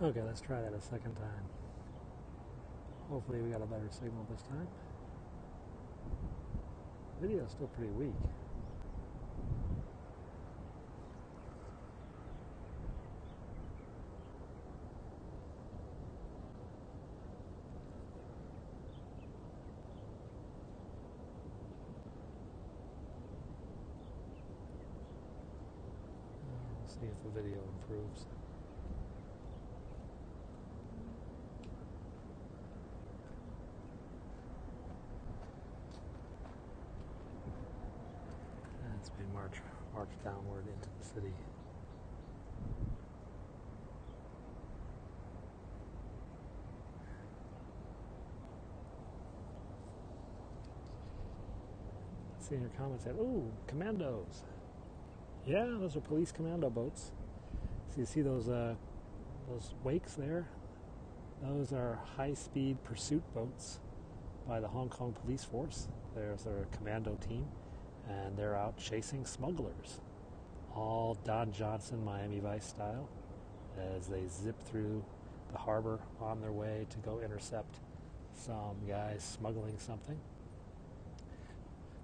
Okay, let's try that a second time. Hopefully we got a better signal this time. Video's still pretty weak. We'll see if the video improves. As we march downward into the city. See in your comments that, ooh, commandos. Yeah, those are police commando boats. So you see those wakes there? Those are high-speed pursuit boats by the Hong Kong police force. There's their commando team, and they're out chasing smugglers, all Don Johnson Miami Vice style, as they zip through the harbor on their way to go intercept some guys smuggling something.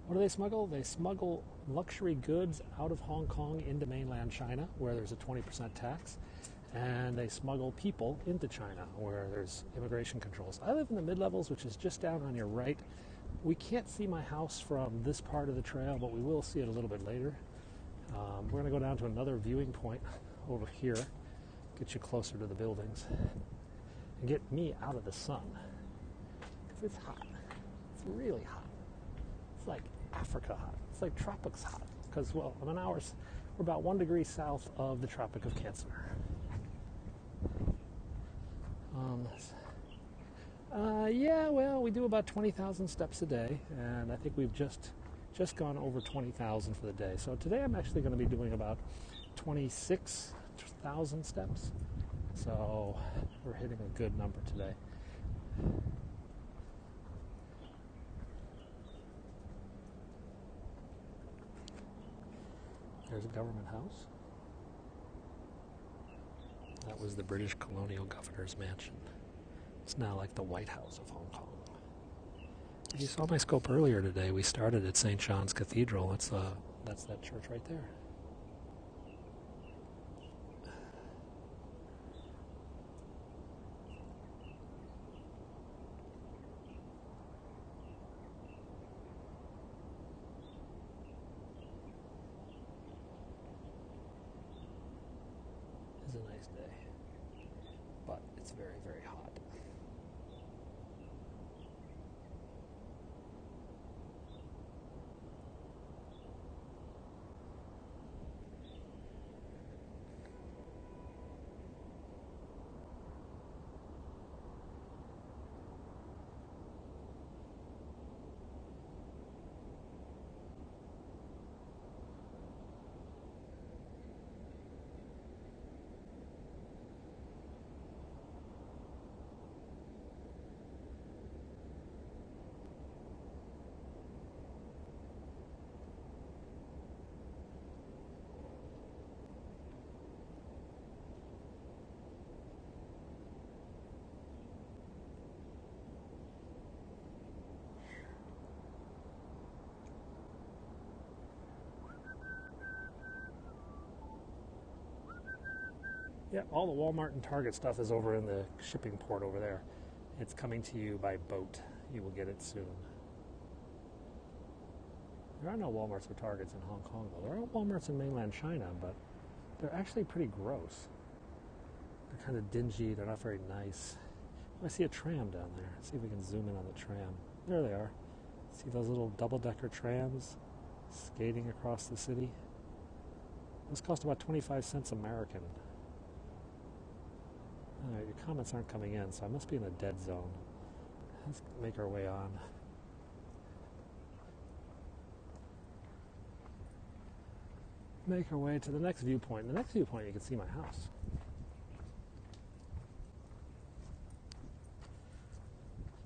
What do they smuggle? They smuggle luxury goods out of Hong Kong into mainland China, where there's a 20% tax, and they smuggle people into China, where there's immigration controls. I live in the mid-levels, which is just down on your right. We can't see my house from this part of the trail, but we will see it a little bit later. We're going to go down to another viewing point over here, get you closer to the buildings, and get me out of the sun, because it's hot. It's really hot. It's like Africa hot. It's like tropics hot, because, well, I'm we're about 1 degree south of the Tropic of Cancer. Yeah, well, we do about 20,000 steps a day, and I think we've just gone over 20,000 for the day. So today I'm actually going to be doing about 26,000 steps. So we're hitting a good number today. There's a government house. That was the British colonial governor's mansion. It's now like the White House of Hong Kong. If you saw my scope earlier today, we started at St. John's Cathedral. That's that church right there. It's a nice day, but it's very, very hot. Yeah, all the Walmart and Target stuff is over in the shipping port over there. It's coming to you by boat. You will get it soon. There are no Walmarts or Targets in Hong Kong, though. There are Walmarts in mainland China, but they're actually pretty gross. They're kind of dingy. They're not very nice. I see a tram down there. Let's see if we can zoom in on the tram. There they are. See those little double-decker trams skating across the city? Those cost about 25 cents American. Alright, your comments aren't coming in, so I must be in a dead zone. Let's make our way on. Make our way to the next viewpoint. The next viewpoint, you can see my house.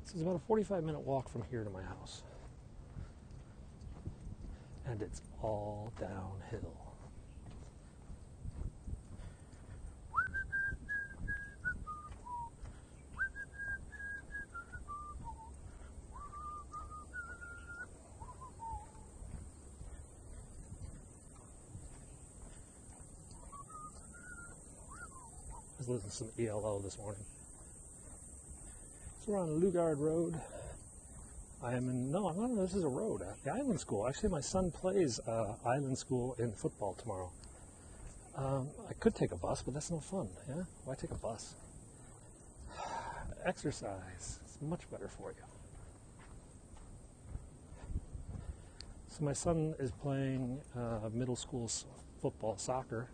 This is about a 45-minute walk from here to my house. And it's all downhill. I was listening to some ELO this morning. So we're on Lugard Road. I'm not, this is a road at the Island School. Actually, my son plays Island School in football tomorrow. I could take a bus, but that's no fun, yeah? Why take a bus? Exercise. It's much better for you. So my son is playing middle school football, soccer,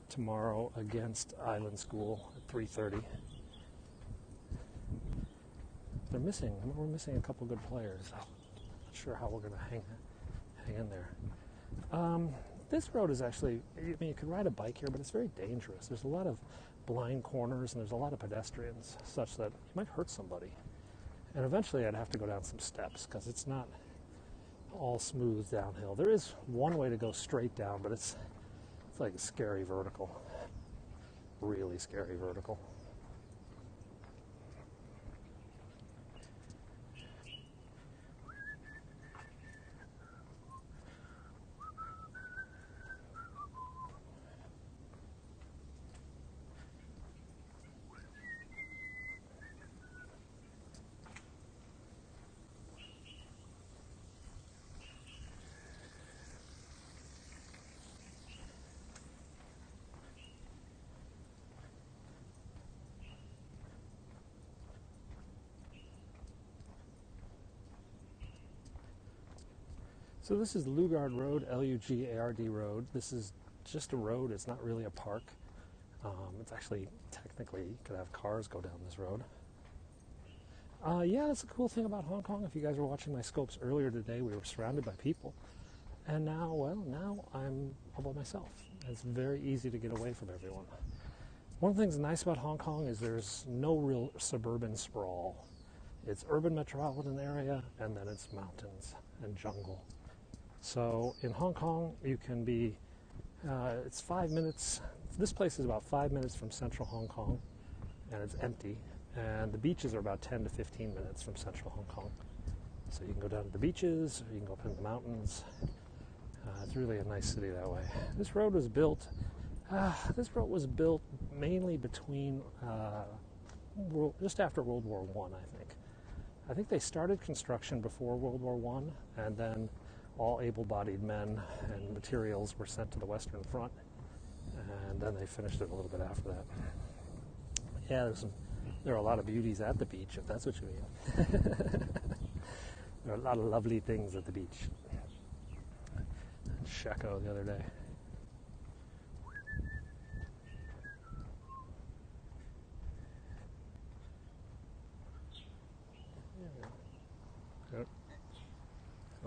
tomorrow against Island School at 3:30. We're missing a couple good players. I'm not sure how we're going to hang in there. This road is actually, you could ride a bike here, but it's very dangerous. There's a lot of blind corners and there's a lot of pedestrians, such that you might hurt somebody. And eventually I'd have to go down some steps because it's not all smooth downhill. There is one way to go straight down, but it's like a scary vertical. Really scary vertical. So this is Lugard Road, Lugard Road. This is just a road. It's not really a park. It's actually, technically, you could have cars go down this road. Yeah, that's the cool thing about Hong Kong. If you guys were watching my scopes earlier today, we were surrounded by people. And now I'm all by myself. It's very easy to get away from everyone. One of the things nice about Hong Kong is there's no real suburban sprawl. It's urban metropolitan area, and then it's mountains and jungle. So in Hong Kong, you can be, it's 5 minutes, this place is about 5 minutes from central Hong Kong, and it's empty. And the beaches are about 10 to 15 minutes from central Hong Kong. So you can go down to the beaches, or you can go up in the mountains. It's really a nice city that way. This road was built mainly between, just after World War I, I think. I think they started construction before World War I, and then all able-bodied men and materials were sent to the Western Front, and then they finished it a little bit after that. Yeah, there are a lot of beauties at the beach, if that's what you mean. There are a lot of lovely things at the beach. And Sheko the other day.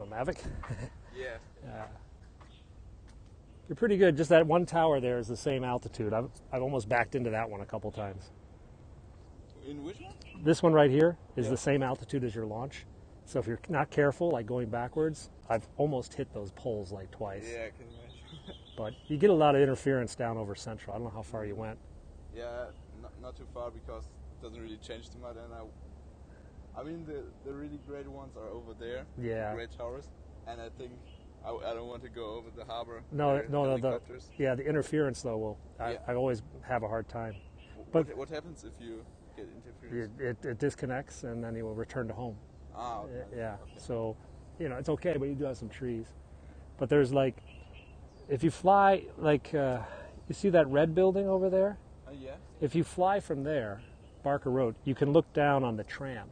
Oh, Mavic? Yeah. You're pretty good. Just that one tower there is the same altitude. I've almost backed into that one a couple times. In which one? This one right here is the same altitude as your launch. So if you're not careful, like going backwards, I've almost hit those poles like twice. Yeah, I can imagine. But you get a lot of interference down over Central. I don't know how far you went. Yeah, not too far because it doesn't really change too much. And I mean, the really great ones are over there. Yeah. The great towers. And I think I don't want to go over the harbor. No. The interference though I always have a hard time. But what happens if you get interference? It disconnects and then you will return to home. Ah, okay. Yeah. Okay. So, it's okay, but you do have some trees. But there's if you fly, you see that red building over there? Yeah. If you fly from there, Barker Road, you can look down on the tram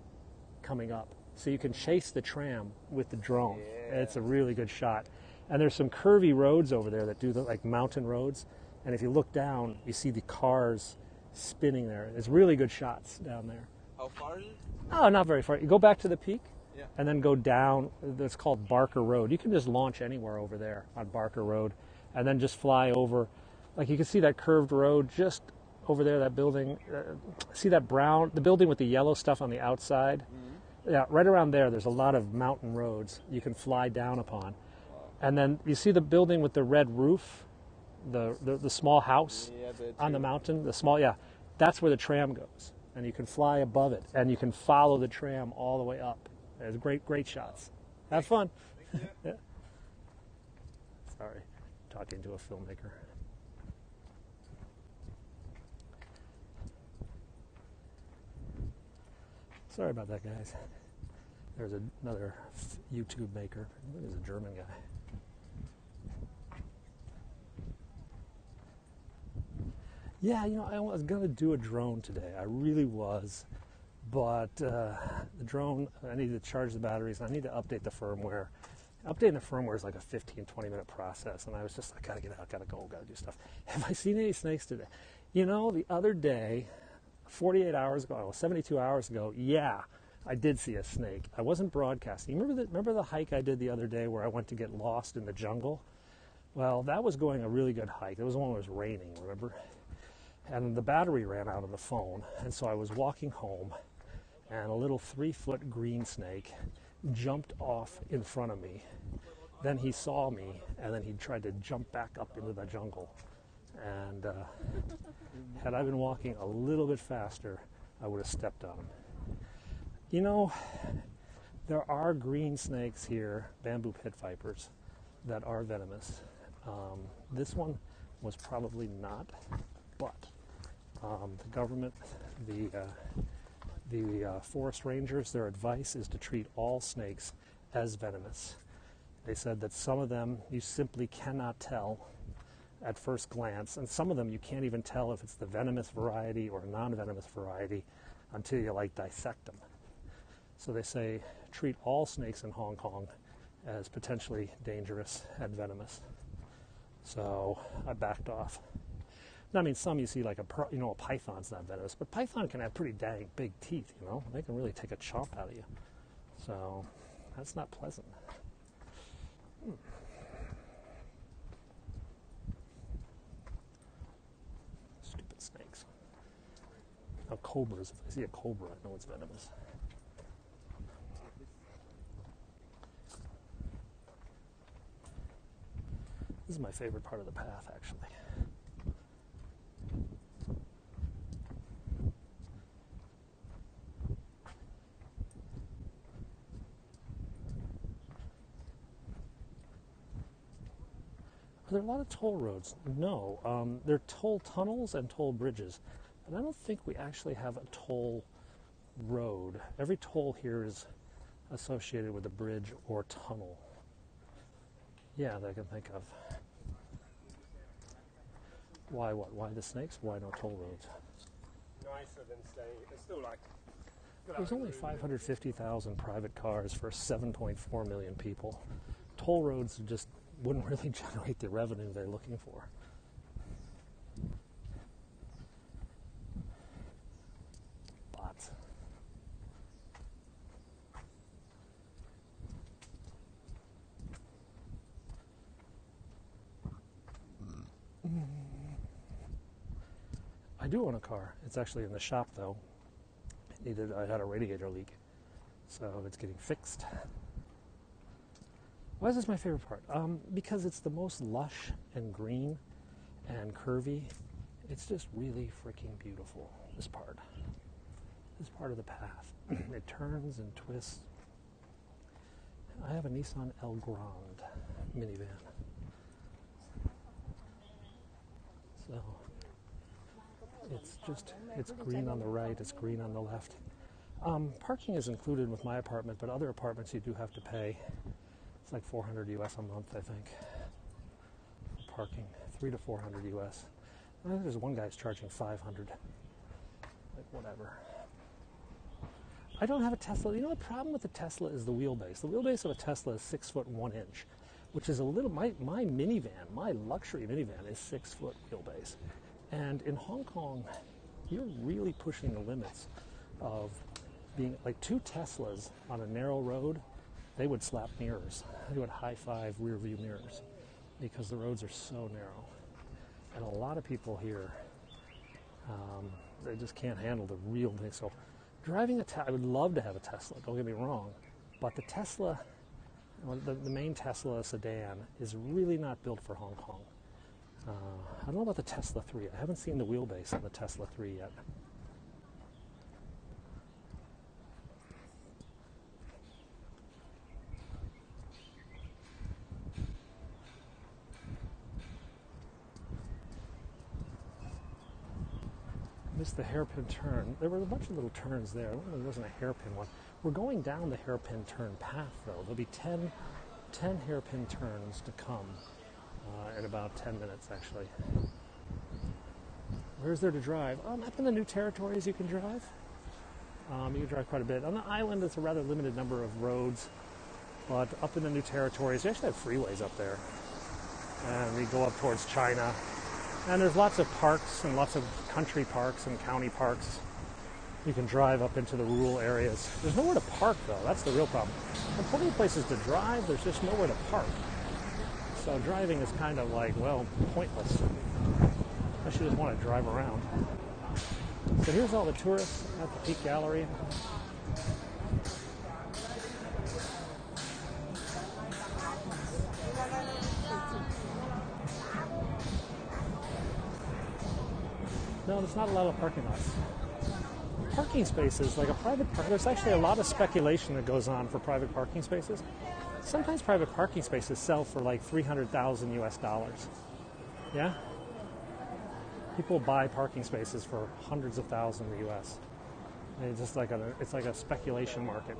coming up. So you can chase the tram with the drone. Yeah. It's a really good shot. And there's some curvy roads over there that do mountain roads. And if you look down, you see the cars spinning there. It's really good shots down there. How far is it? Oh, not very far. You go back to the peak, Yeah. and then go down. That's called Barker Road. You can just launch anywhere over there on Barker Road, and then just fly over. Like you can see that curved road just over there, that building. See that the building with the yellow stuff on the outside? Mm-hmm. Yeah, right around there, there's a lot of mountain roads you can fly down upon. Wow. And then you see the building with the red roof, the small house on the mountain, that's where the tram goes. And you can fly above it, and you can follow the tram all the way up. There's great shots. Have fun. Yeah. Sorry, talking to a filmmaker. Sorry about that, guys. There's another YouTube maker. He's a German guy. Yeah, I was going to do a drone today. I really was. But the drone, I need to charge the batteries. I need to update the firmware. Updating the firmware is like a 15, 20-minute process. And I was just like, gotta get out, gotta go, gotta do stuff. Have I seen any snakes today? The other day, 48 hours ago, 72 hours ago, yeah, I did see a snake. I wasn't broadcasting. Remember the hike I did the other day where I went to get lost in the jungle? Well, that was going a really good hike. It was one where it was raining, remember? And the battery ran out on the phone. And so I was walking home, and a little 3-foot green snake jumped off in front of me. Then he saw me, and then he tried to jump back up into the jungle. And had I been walking a little bit faster, I would have stepped on him. There are green snakes here, bamboo pit vipers, that are venomous. This one was probably not, but the government, the forest rangers, their advice is to treat all snakes as venomous. They said that some of them you simply cannot tell at first glance, and some of them you can't even tell if it's the venomous variety or non-venomous variety until you dissect them. So they say treat all snakes in Hong Kong as potentially dangerous and venomous. So I backed off. I mean, some you see like a python's not venomous, but python can have pretty dang big teeth, They can really take a chomp out of you. So that's not pleasant. Stupid snakes. Now cobras, if I see a cobra, I know it's venomous. This is my favorite part of the path, actually. Are there a lot of toll roads? No. There are toll tunnels and toll bridges. And I don't think we actually have a toll road. Every toll here is associated with a bridge or tunnel. Yeah, that I can think of. Why what? Why the snakes? Why no toll roads? Nicer than staying. It's still like... There's only 550,000 private cars for 7.4 million people. Toll roads just wouldn't really generate the revenue they're looking for. But I do own a car. It's actually in the shop though. I had a radiator leak, so it's getting fixed. Why is this my favorite part? Because it's the most lush and green and curvy. It's just really freaking beautiful, this part of the path. It turns and twists. I have a Nissan El Grande minivan. So it's green on the right, it's green on the left. Parking is included with my apartment, but other apartments you do have to pay. It's like $400 US a month, I think. Parking, $300 to $400 US. I think there's one guy's charging $500. Like whatever. I don't have a Tesla. The problem with the Tesla is the wheelbase. The wheelbase of a Tesla is 6 foot 1 inch, which is a little. My minivan, my luxury minivan, is 6 foot wheelbase. And in Hong Kong, you're really pushing the limits of being like 2 Teslas on a narrow road. They would slap mirrors. They would high-five rear-view mirrors because the roads are so narrow. And a lot of people here, they just can't handle the real thing. So driving I would love to have a Tesla, don't get me wrong, but the Tesla, the main Tesla sedan is really not built for Hong Kong. I don't know about the Tesla 3. I haven't seen the wheelbase on the Tesla 3 yet. Missed the hairpin turn. There were a bunch of little turns there. There wasn't a hairpin one. We're going down the hairpin turn path, though. There'll be 10 hairpin turns to come in about 10 minutes, actually. Where's there to drive? Up in the new territories you can drive. You can drive quite a bit. On the island, it's a rather limited number of roads, but up in the new territories, you actually have freeways up there. And we go up towards China. And there's lots of parks and lots of country parks and county parks. You can drive up into the rural areas. There's nowhere to park, though. That's the real problem. There are plenty of places to drive. There's just nowhere to park. So driving is kind of like, well, pointless. Unless you just want to drive around. So here's all the tourists at the Peak Gallery. No, there's not a lot of parking lots. Parking spaces, like a private park, there's actually a lot of speculation that goes on for private parking spaces. Sometimes private parking spaces sell for like 300,000 US dollars. Yeah? People buy parking spaces for hundreds of thousands US. And it's just like it's like a speculation market.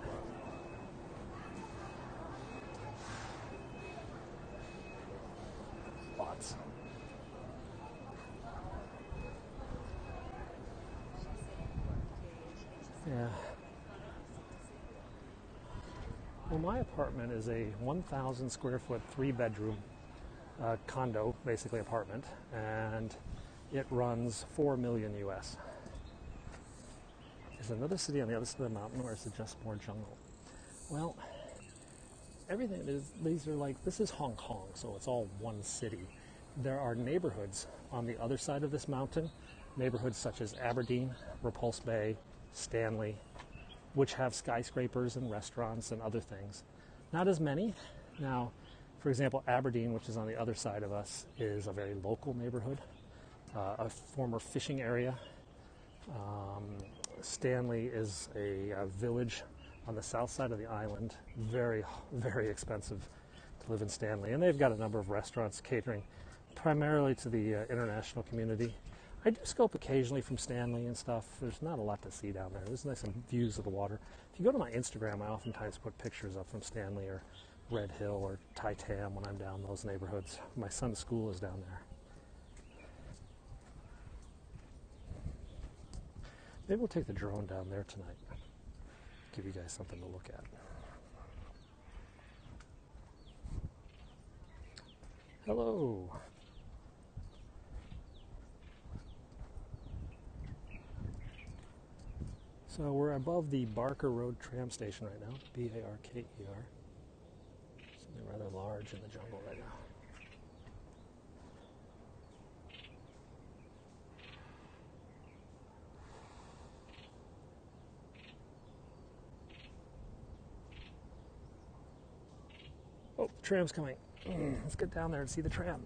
Lots. Yeah. Well, my apartment is a 1,000 square foot, 3-bedroom condo, basically apartment, and it runs $4 million US. There's another city on the other side of the mountain where it's just more jungle. Well, everything is, these are like, this is Hong Kong, so it's all one city. There are neighborhoods on the other side of this mountain, neighborhoods such as Aberdeen, Repulse Bay, Stanley, which have skyscrapers and restaurants and other things. Not as many. Now, for example, Aberdeen, which is on the other side of us, is a very local neighborhood, a former fishing area. Stanley is a village on the south side of the island. Very, very expensive to live in Stanley. And they've got a number of restaurants catering primarily to the international community. I do scope occasionally from Stanley and stuff. There's not a lot to see down there. There's nice views of the water. If you go to my Instagram, I oftentimes put pictures up from Stanley or Red Hill or Tai Tam when I'm down those neighborhoods. My son's school is down there. Maybe we'll take the drone down there tonight. Give you guys something to look at. Hello. So we're above the Barker Road tram station right now, B-A-R-K-E-R. Something rather large in the jungle right now. Oh, the tram's coming. Let's get down there and see the tram.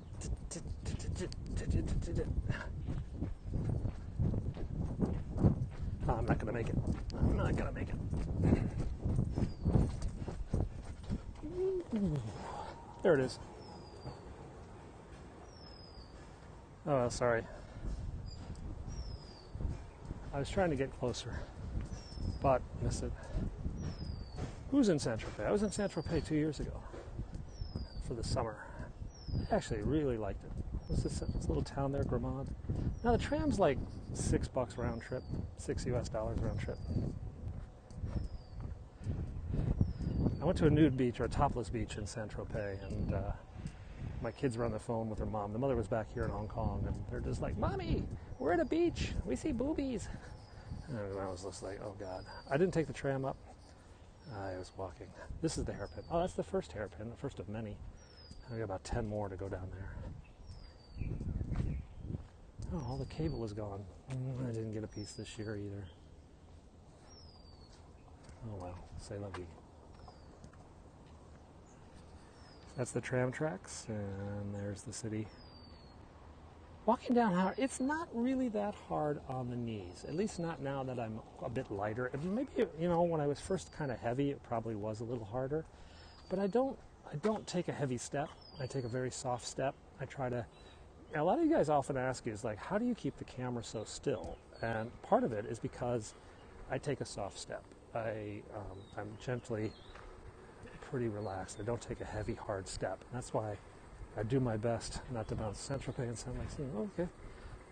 Oh, I'm not going to make it. I'm not going to make it. There it is. Oh, sorry. I was trying to get closer, but missed it. Who's in Saint-Tropez? I was in Saint-Tropez 2 years ago for the summer. I actually really liked it. What's this little town there, Gramont? Now the tram's like $6 round trip, $6 US round trip. I went to a nude beach or a topless beach in Saint-Tropez, and my kids were on the phone with their mom. The mother was back here in Hong Kong, and they're just like, "Mommy, we're at a beach. We see boobies." And I was just like, "Oh God!" I didn't take the tram up. I was walking. This is the hairpin. Oh, that's the first hairpin, the first of many. I got about 10 more to go down there. Oh, all the cable is gone. I didn't get a piece this year either. Oh well, say la vie. That's the tram tracks, and there's the city. Walking down hard, it's not really that hard on the knees, at least not now that I'm a bit lighter. Maybe, you know, when I was first kind of heavy, it probably was a little harder. But I don't take a heavy step. I take a very soft step. I try to... A lot of you guys often ask is like, how do you keep the camera so still? And part of it is because I take a soft step. I'm gently pretty relaxed. I don't take a heavy, hard step. And that's why I do my best not to bounce Saint-Tropez and sound like saying, oh, okay.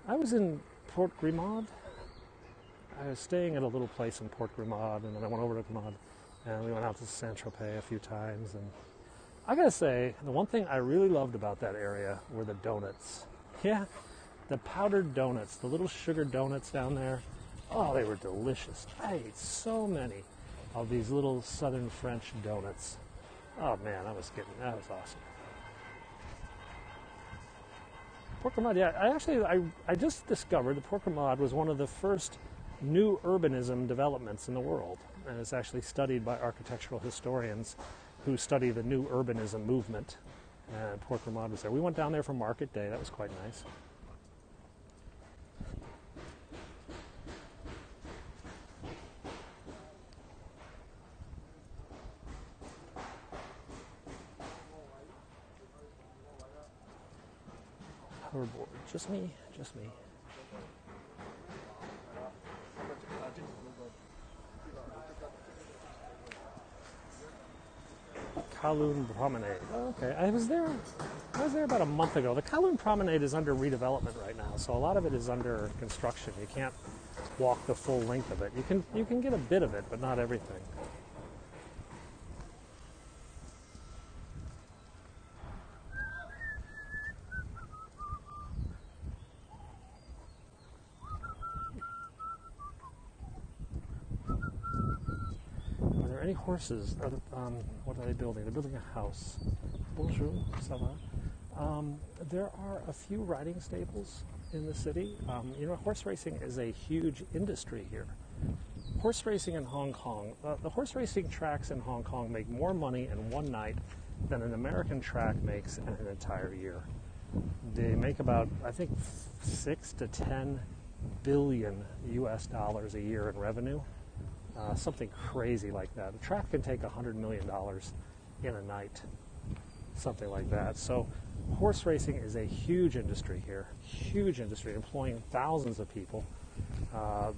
I was in Port Grimard. I was staying at a little place in Port Grimard, and then I went over to Grimard, and we went out to Saint-Tropez a few times. And I gotta say, the one thing I really loved about that area were the donuts. Yeah, the powdered donuts, the little sugar donuts down there. Oh, they were delicious. I ate so many of these little southern French donuts. Oh man, that was awesome. Port Grimard, yeah, I just discovered that Port Grimard was one of the first new urbanism developments in the world. And it's actually studied by architectural historians who study the new urbanism movement. And Port Grimard was there. We went down there for Market Day. That was quite nice. Hoverboard. Just me. Kowloon Promenade. Oh, okay, I was there about a month ago. The Kowloon Promenade is under redevelopment right now, so a lot of it is under construction. You can't walk the full length of it. You can get a bit of it, but not everything. Any horses? What are they building? They're building a house. Bonjour, ça va? There are a few riding stables in the city. Horse racing is a huge industry here. Horse racing in Hong Kong, the horse racing tracks in Hong Kong make more money in one night than an American track makes in an entire year. They make about, I think, 6 to 10 billion US dollars a year in revenue. Something crazy like that. A track can take $100 million in a night, something like that. So horse racing is a huge industry here, huge industry, employing thousands of people.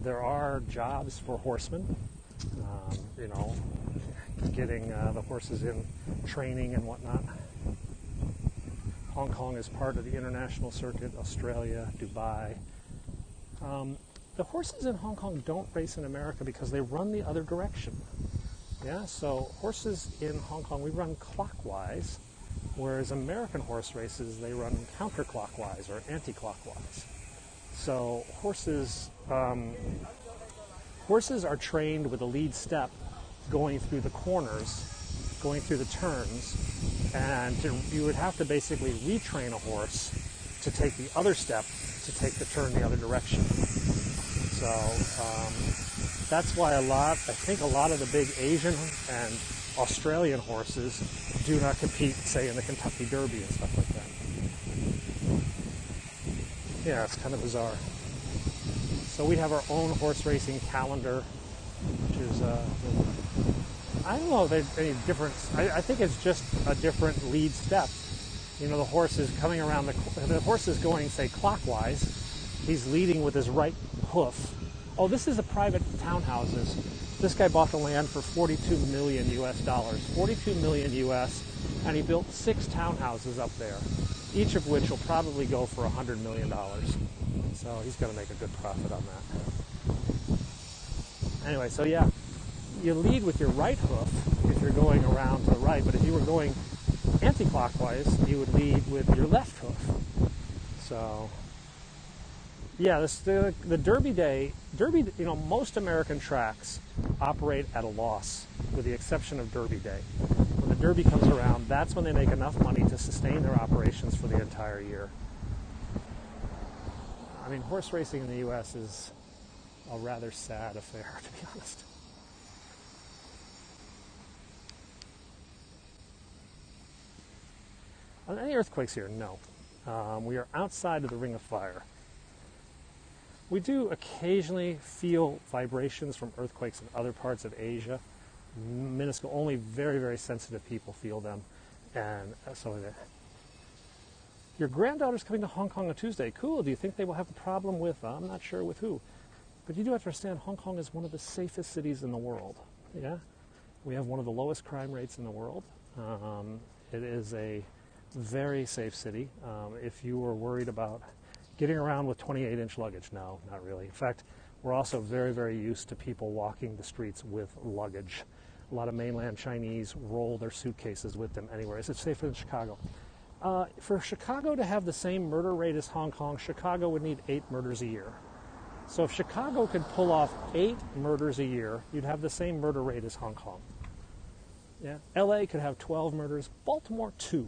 There are jobs for horsemen, getting the horses in training and whatnot. Hong Kong is part of the international circuit, Australia, Dubai. The horses in Hong Kong don't race in America because they run the other direction. Yeah, so horses in Hong Kong, we run clockwise, whereas American horse races, they run counterclockwise or anti-clockwise. So horses are trained with a lead step going through the corners, going through the turns, and you would have to basically retrain a horse to take the other step to take the turn the other direction. So that's why I think a lot of the big Asian and Australian horses do not compete, say, in the Kentucky Derby and stuff like that. Yeah, it's kind of bizarre. So we have our own horse racing calendar, which is, I don't know if there's any difference. I think it's just a different lead step. The horse is coming around, the horse is going, say, clockwise. He's leading with his right hoof. Oh, this is a private townhouses. This guy bought the land for $42 million US dollars, 42 million US, and he built 6 townhouses up there, each of which will probably go for $100 million. So he's going to make a good profit on that. Anyway, so yeah, you lead with your right hoof if you're going around to the right, but if you were going anti-clockwise, you would lead with your left hoof. So yeah, the Derby Day, most American tracks operate at a loss, with the exception of Derby Day. When the Derby comes around, that's when they make enough money to sustain their operations for the entire year. I mean, horse racing in the U.S. is a rather sad affair, to be honest. Are there any earthquakes here? No. We are outside of the Ring of Fire. We do occasionally feel vibrations from earthquakes in other parts of Asia. Minuscule, only very, very sensitive people feel them. And so your granddaughter's coming to Hong Kong on Tuesday. Cool. Do you think they will have a problem with, I'm not sure with who. But you do have to understand, Hong Kong is one of the safest cities in the world. Yeah, we have one of the lowest crime rates in the world. It is a very safe city. If you were worried about getting around with 28-inch luggage, no, not really. In fact, we're also very, very used to people walking the streets with luggage. A lot of mainland Chinese roll their suitcases with them anywhere. It's safer than Chicago. For Chicago to have the same murder rate as Hong Kong, Chicago would need 8 murders a year. So if Chicago could pull off 8 murders a year, you'd have the same murder rate as Hong Kong. Yeah, LA could have 12 murders, Baltimore 2,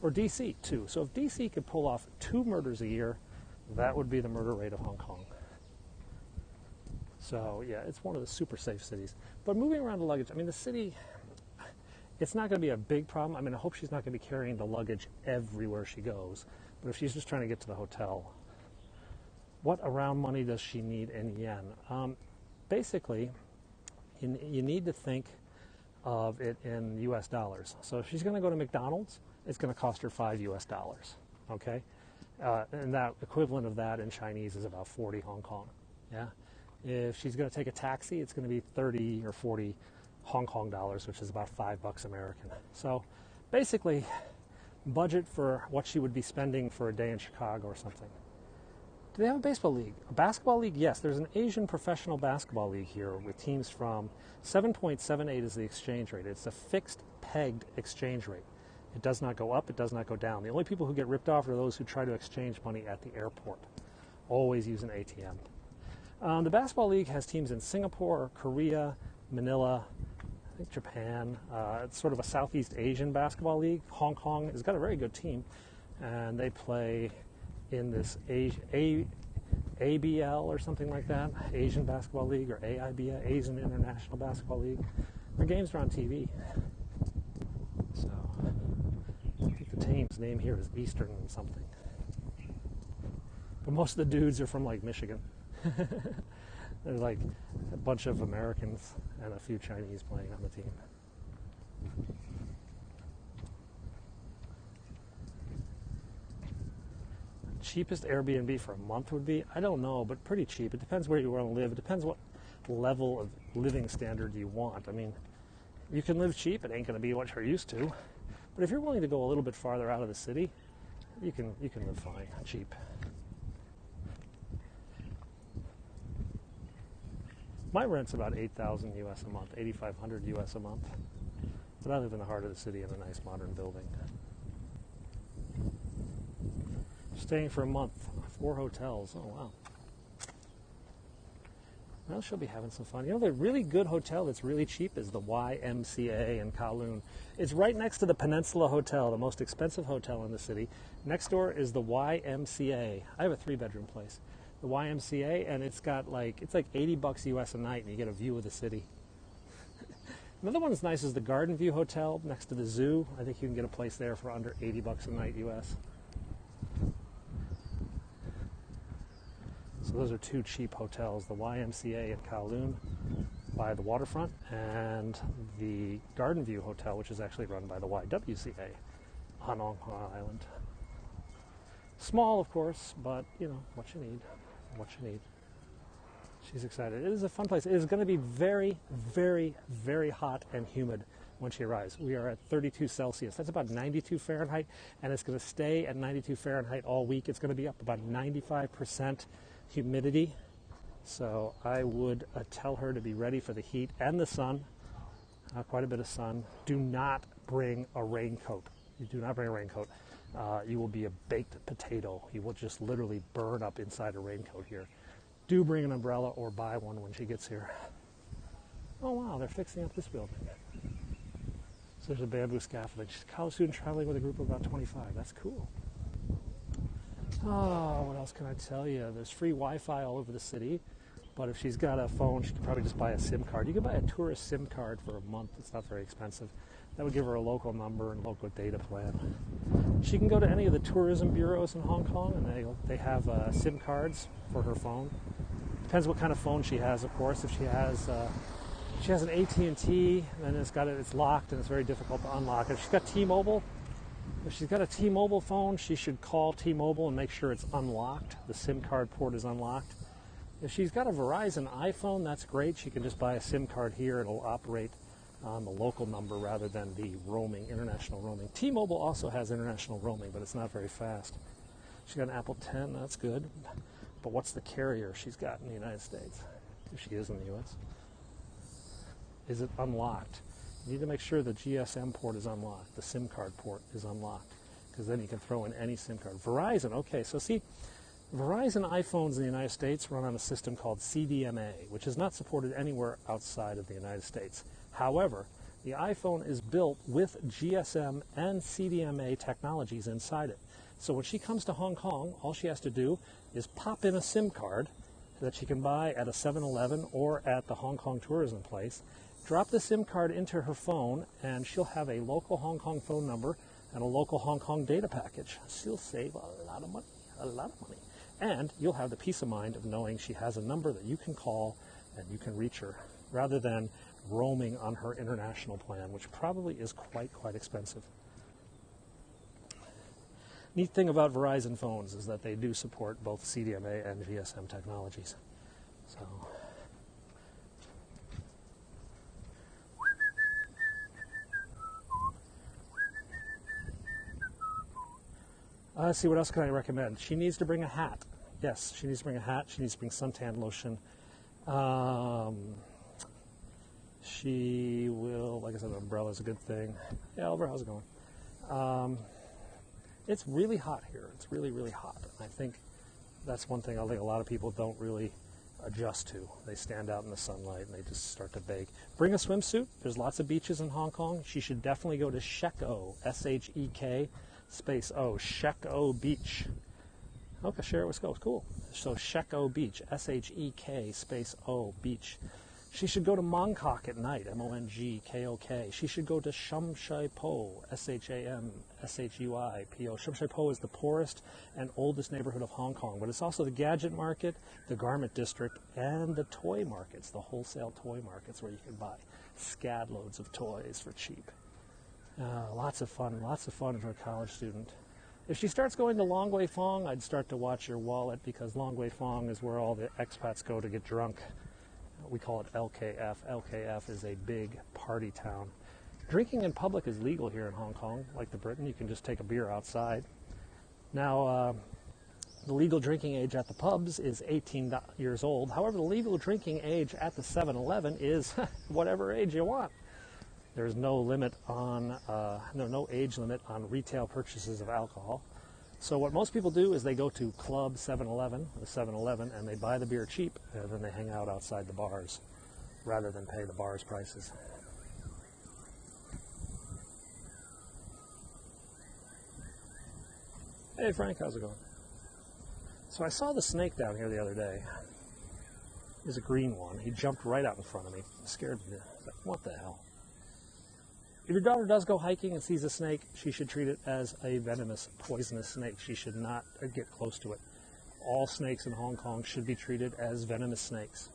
or DC 2. So if DC could pull off 2 murders a year, that would be the murder rate of Hong Kong. So yeah, it's one of the super safe cities. But moving around the luggage, I mean, the city, it's not going to be a big problem. I mean, I hope she's not going to be carrying the luggage everywhere she goes. But if she's just trying to get to the hotel, what around money does she need in yen? Basically, you need to think of it in US dollars. So if she's going to go to McDonald's, it's going to cost her $5 US, okay? And that equivalent of that in Chinese is about 40 Hong Kong, yeah? If she's going to take a taxi, it's going to be 30 or 40 Hong Kong dollars, which is about $5 American. So basically, budget for what she would be spending for a day in Chicago or something. Do they have a baseball league? A basketball league? Yes, there's an Asian professional basketball league here with teams from 7.78 is the exchange rate. It's a fixed, pegged exchange rate. It does not go up, it does not go down. The only people who get ripped off are those who try to exchange money at the airport. Always use an ATM. The basketball league has teams in Singapore, Korea, Manila, I think Japan. It's sort of a Southeast Asian basketball league. Hong Kong has got a very good team, and they play in this ABL or something like that, Asian Basketball League, or AIBA, Asian International Basketball League. Their games are on TV. So I think the team's name here is Eastern something. But most of the dudes are from like Michigan. There's like a bunch of Americans and a few Chinese playing on the team. Cheapest Airbnb for a month would be, I don't know, but pretty cheap. It depends where you want to live. It depends what level of living standard you want. I mean, you can live cheap. It ain't going to be what you're used to. But if you're willing to go a little bit farther out of the city, you can live fine, cheap. My rent's about $8,000 US a month, $8,500 US a month. But I live in the heart of the city in a nice modern building. Staying for a month, 4 hotels. Oh, wow. Well, she'll be having some fun. You know, the really good hotel that's really cheap is the YMCA in Kowloon. It's right next to the Peninsula Hotel, the most expensive hotel in the city. Next door is the YMCA. I have a 3-bedroom place. The YMCA, and it's like $80 US a night, and you get a view of the city. Another one that's nice is the Garden View Hotel next to the zoo. I think you can get a place there for under $80 a night US. So those are 2 cheap hotels, the YMCA in Kowloon by the waterfront, and the Garden View Hotel, which is actually run by the YWCA on Hong Kong Island. Small, of course, but, you know, what you need. She's excited. It is a fun place. It is going to be very, very, very hot and humid when she arrives. We are at 32 Celsius. That's about 92 Fahrenheit, and it's going to stay at 92 Fahrenheit all week. It's going to be up about 95% humidity. So I would tell her to be ready for the heat and the sun, quite a bit of sun. Do not bring a raincoat. You do not bring a raincoat. You will be a baked potato. You will just literally burn up inside a raincoat here. Do bring an umbrella or buy one when she gets here. Oh wow, they're fixing up this building. So there's a bamboo scaffolding. She's a college student traveling with a group of about 25. That's cool. Oh, what else can I tell you? There's free Wi-Fi all over the city. But if she's got a phone, she can probably just buy a SIM card. You can buy a tourist SIM card for a month. It's not very expensive. That would give her a local number and local data plan. She can go to any of the tourism bureaus in Hong Kong, and they have SIM cards for her phone. Depends what kind of phone she has, of course. If she has an AT&T, then it's locked and it's very difficult to unlock. If she's got T-Mobile, if she's got a T-Mobile phone, she should call T-Mobile and make sure it's unlocked. The SIM card port is unlocked. If she's got a Verizon iPhone, that's great. She can just buy a SIM card here. It'll operate on the local number rather than the roaming, international roaming. T-Mobile also has international roaming, but it's not very fast. She's got an Apple 10, that's good. But what's the carrier she's got in the United States, if she is in the U.S.? Is it unlocked? You need to make sure the GSM port is unlocked, the SIM card port is unlocked, because then you can throw in any SIM card. Verizon, okay, so see, Verizon iPhones in the United States run on a system called CDMA, which is not supported anywhere outside of the United States. However, the iPhone is built with GSM and CDMA technologies inside it. So when she comes to Hong Kong, all she has to do is pop in a SIM card that she can buy at a 7-Eleven or at the Hong Kong tourism place, drop the SIM card into her phone, and she'll have a local Hong Kong phone number and a local Hong Kong data package. She'll save a lot of money, a lot of money. And you'll have the peace of mind of knowing she has a number that you can call and you can reach her, rather than roaming on her international plan, which probably is quite expensive. Neat thing about Verizon phones is that they do support both CDMA and GSM technologies. So, let's see, what else can I recommend? She needs to bring a hat. Yes, she needs to bring a hat. She needs to bring suntan lotion. She will, like I said, an umbrella is a good thing. Yeah, Albert, how's it going? It's really hot here. It's really hot. I think that's one thing I think a lot of people don't really adjust to. They stand out in the sunlight and they just start to bake. Bring a swimsuit. There's lots of beaches in Hong Kong. She should definitely go to Shek-O, S-H-E-K space O, Shek-O Beach. Okay, share it with Scope. Cool. So Shek-O Beach, S-H-E-K space O Beach. She should go to Mongkok at night, M-O-N-G-K-O-K. She should go to Sham Shui Po, S-H-A-M-S-H-U-I-P-O. Sham Shui Po is the poorest and oldest neighborhood of Hong Kong, but it's also the gadget market, the garment district, and the toy markets, the wholesale toy markets where you can buy scad loads of toys for cheap. Lots of fun for a college student. If she starts going to Long Wei Fong, I'd start to watch your wallet, because Long Wei Fong is where all the expats go to get drunk. We call it LKF. LKF is a big party town. Drinking in public is legal here in Hong Kong, like the Britain. You can just take a beer outside. Now, the legal drinking age at the pubs is 18 years old. However, the legal drinking age at the 7-Eleven is whatever age you want. There's no limit on, no age limit on retail purchases of alcohol. So what most people do is they go to Club 7-Eleven, the 7-Eleven, and they buy the beer cheap, and then they hang out outside the bars rather than pay the bars prices. Hey Frank, how's it going? So I saw the snake down here the other day. There's a green one. He jumped right out in front of me. It scared me. I was like, what the hell? If your daughter does go hiking and sees a snake, she should treat it as a venomous, poisonous snake. She should not get close to it. All snakes in Hong Kong should be treated as venomous snakes.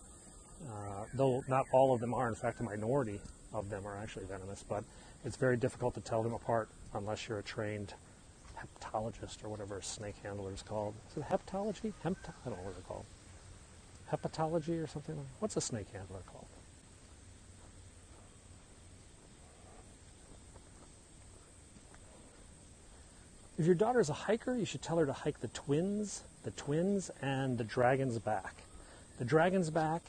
Though not all of them are. In fact, a minority of them are actually venomous, but it's very difficult to tell them apart unless you're a trained hepatologist or whatever a snake handler is called. Is it hepatology? I don't know what they're called. Hepatology or something? What's a snake handler called? If your daughter's a hiker, you should tell her to hike the Twins and the Dragon's Back. The Dragon's Back,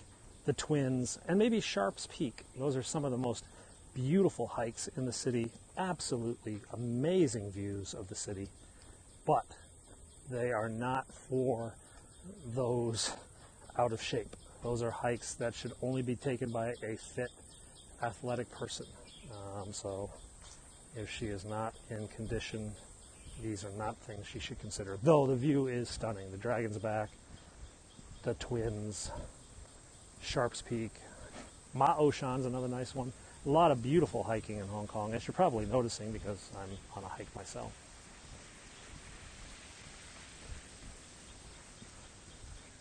the Twins, and maybe Sharp's Peak. Those are some of the most beautiful hikes in the city. Absolutely amazing views of the city. But they are not for those out of shape. Those are hikes that should only be taken by a fit, athletic person. So if she is not in condition, these are not things she should consider, though the view is stunning. The Dragon's Back, the Twins, Sharp's Peak, Ma Oshan's another nice one. A lot of beautiful hiking in Hong Kong, as you're probably noticing because I'm on a hike myself.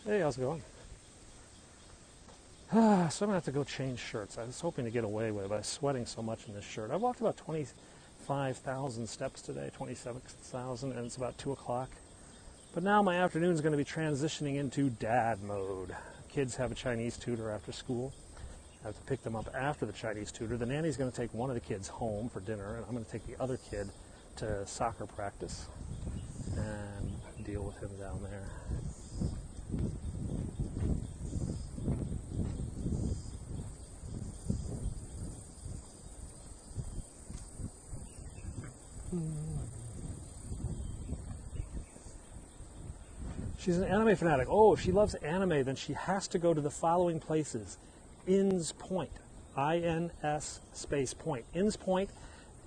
Hey, how's it going? So I'm going to have to go change shirts. I was hoping to get away with it, but I'm sweating so much in this shirt. I've walked about 25,000 steps today, 27,000, and it's about 2 o'clock. But now my afternoon is going to be transitioning into dad mode. kids have a Chinese tutor after school. I have to pick them up after the Chinese tutor. The nanny's going to take one of the kids home for dinner, and I'm going to take the other kid to soccer practice and deal with him down there. She's an anime fanatic. Oh, if she loves anime, then she has to go to the following places. Inns Point, I-N-S space point. Inns Point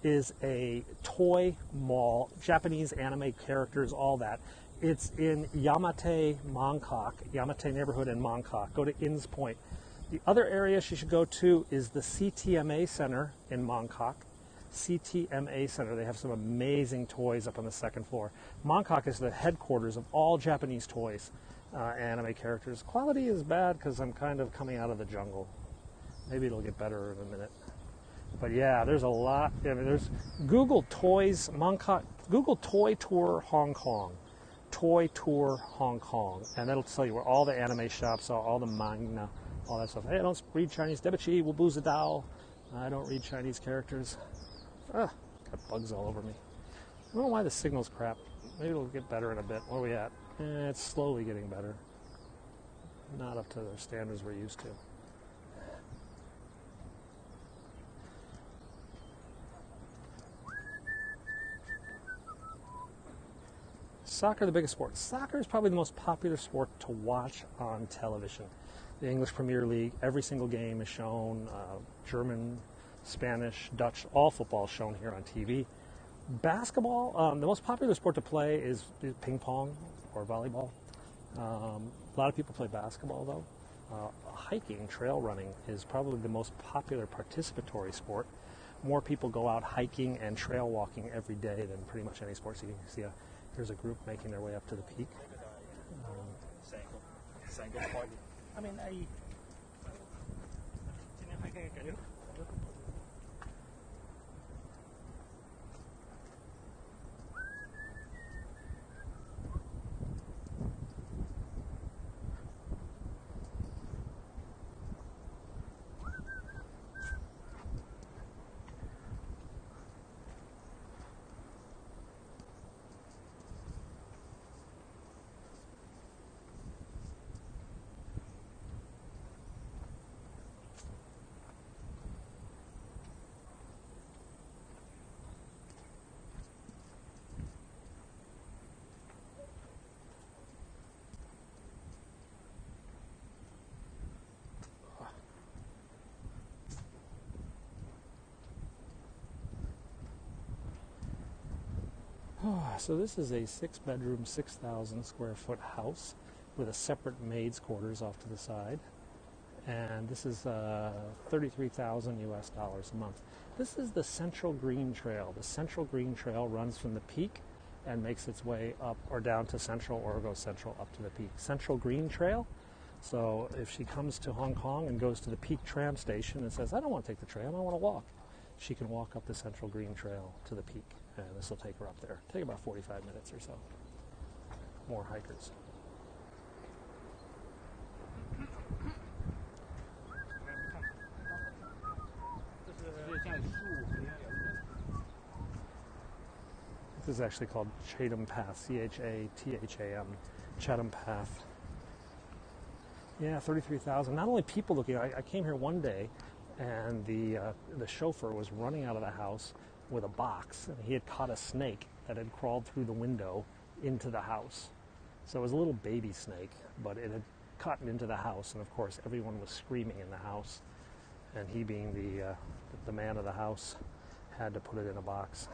is a toy mall, Japanese anime characters, all that. It's in Yamate, Mongkok, Yamate neighborhood in Mongkok. Go to Inns Point. The other area she should go to is the CTMA Center in Mongkok. CTMA Center. They have some amazing toys up on the second floor. Mongkok is the headquarters of all Japanese toys, anime characters. Quality is bad because I'm kind of coming out of the jungle. Maybe it'll get better in a minute. But yeah, there's a lot. I mean, there's Google Toys Mongkok, Google Toy Tour Hong Kong, Toy Tour Hong Kong, and that'll tell you where all the anime shops are, all the manga, all that stuff. Hey, I don't read Chinese. Debichi, Wubuza Dao. I don't read Chinese characters. Got bugs all over me. I don't know why the signal's crap. Maybe it'll get better in a bit. Where are we at? It's slowly getting better. Not up to the standards we're used to. Soccer, the biggest sport. Soccer is probably the most popular sport to watch on television. The English Premier League, every single game is shown. German, Spanish, Dutch, all football is shown here on TV. Basketball, the most popular sport to play is ping pong or volleyball. A lot of people play basketball though. Hiking, trail running is probably the most popular participatory sport. More people go out hiking and trail walking every day than pretty much any sport. So you can see here's a group making their way up to the peak. I mean, so this is a 6-bedroom, 6,000 square foot house with a separate maid's quarters off to the side. And this is $33,000 US a month. This is the Central Green Trail. The Central Green Trail runs from the peak and makes its way up or down to Central, or goes Central up to the peak. Central Green Trail. So if she comes to Hong Kong and goes to the Peak tram station and says, I don't want to take the tram, I want to walk, she can walk up the Central Green Trail to the peak. And this will take her up there. Take about 45 minutes or so. More hikers. This is actually called Chatham Path, C-H-A-T-H-A-M, Chatham Path. Yeah, 33,000. Not only people looking. I came here one day, and the chauffeur was running out of the house with a box, and he had caught a snake that had crawled through the window into the house. So it was a little baby snake, but it had gotten into the house, and of course everyone was screaming in the house, and he, being the man of the house, had to put it in a box.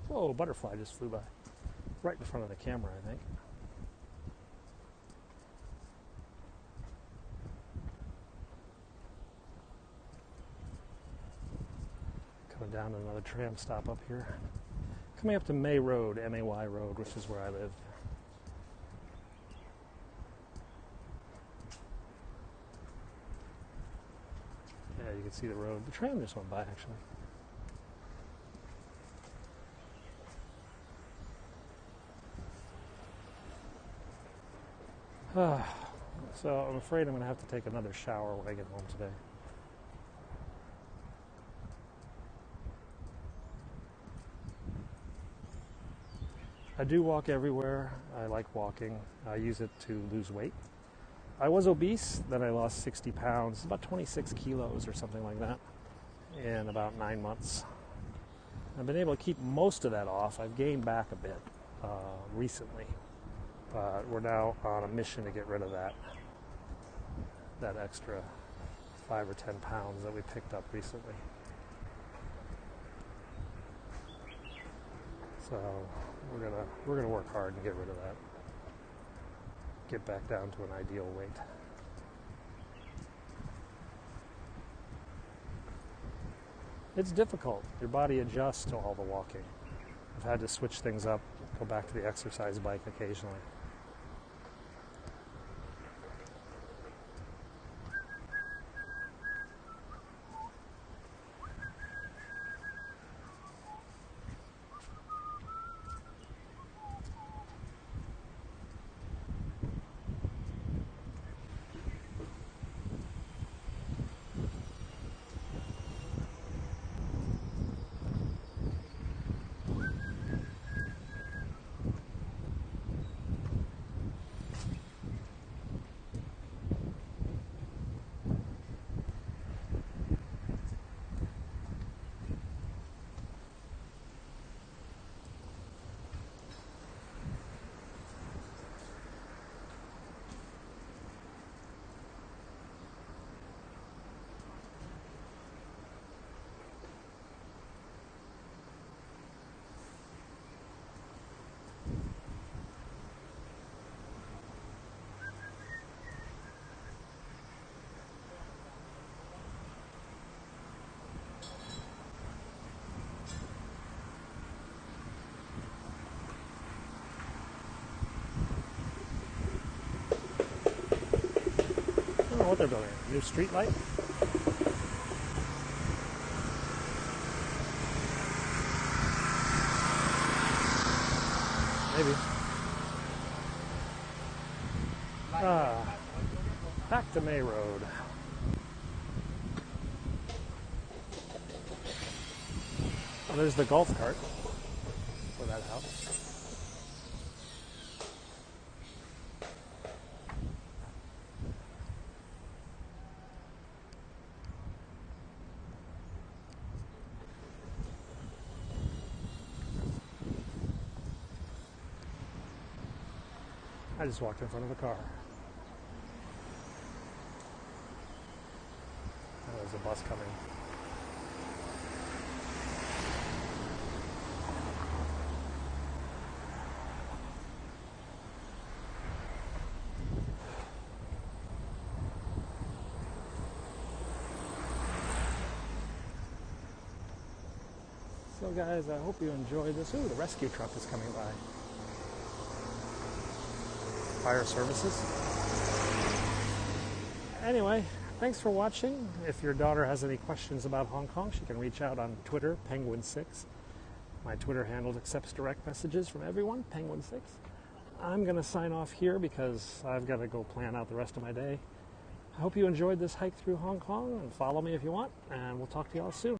Whoa, butterfly just flew by. right in front of the camera, I think. Coming down to another tram stop up here. Coming up to May Road, M-A-Y Road, which is where I live. Yeah, you can see the road. The tram just went by, actually. So I'm afraid I'm going to have to take another shower when I get home today. I do walk everywhere. I like walking. I use it to lose weight. I was obese, then I lost 60 pounds, about 26 kilos or something like that, in about 9 months. I've been able to keep most of that off. I've gained back a bit recently, but we're now on a mission to get rid of that extra 5 or 10 pounds that we picked up recently. So we're gonna work hard and get rid of that. Get back down to an ideal weight. It's difficult. Your body adjusts to all the walking. I've had to switch things up, go back to the exercise bike occasionally. I don't know what they're building. New street light? Maybe. Back to May Road. Oh, there's the golf cart for that house. I just walked in front of a car. Oh, there's a bus coming. So guys, I hope you enjoyed this. Ooh, the rescue truck is coming by. Fire services. Anyway, thanks for watching. If your daughter has any questions about Hong Kong, she can reach out on Twitter, Penguin6. My Twitter handle accepts direct messages from everyone, Penguin6. I'm going to sign off here because I've got to go plan out the rest of my day. I hope you enjoyed this hike through Hong Kong, and follow me if you want, and we'll talk to you all soon.